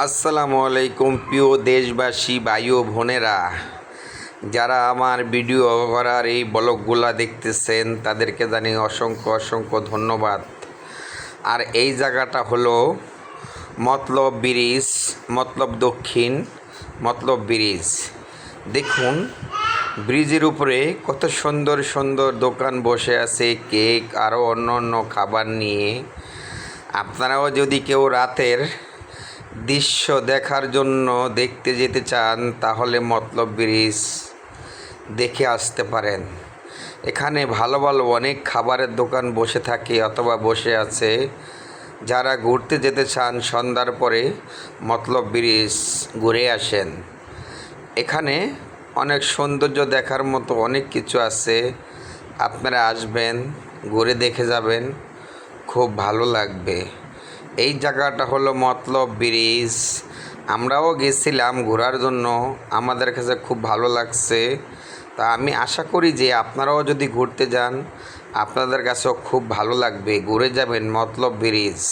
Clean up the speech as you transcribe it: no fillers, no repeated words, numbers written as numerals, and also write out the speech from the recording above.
আসসালামু আলাইকুম প্রিয় দেশবাসী ভাই ও বোনেরা, যারা আমার ভিডিও করার এই ব্লগগুলা দেখতেছেন তাদেরকে জানিয়ে অসংখ্য অসংখ্য ধন্যবাদ। আর এই জায়গাটা হলো মতলব ব্রিজ, মতলব দক্ষিণ মতলব ব্রিজ। দেখুন ব্রিজের উপরে কত সুন্দর সুন্দর দোকান বসে আছে, কেক আরও অন্য অন্য খাবার নিয়ে। আপনারাও যদি কেউ রাতের দৃশ্য দেখার জন্য দেখতে যেতে চান তাহলে মতলব ব্রিজ দেখে আসতে পারেন। এখানে ভালো ভালো অনেক খাবারের দোকান বসে থাকে অথবা বসে আছে। যারা ঘুরতে যেতে চান সন্ধ্যার পরে মতলব ব্রিজ ঘুরে আসেন। এখানে অনেক সৌন্দর্য দেখার মতো অনেক কিছু আছে। আপনারা আসবেন, ঘুরে দেখে যাবেন, খুব ভালো লাগবে। এই জায়গাটা হলো মতলব ব্রিজ। আমরাও গেছিলাম ঘোরার জন্য, আমাদের কাছে খুব ভালো লাগছে। তা আমি আশা করি যে আপনারাও যদি ঘুরতে যান আপনাদের কাছেও খুব ভালো লাগবে, ঘুরে যাবেন মতলব ব্রিজ।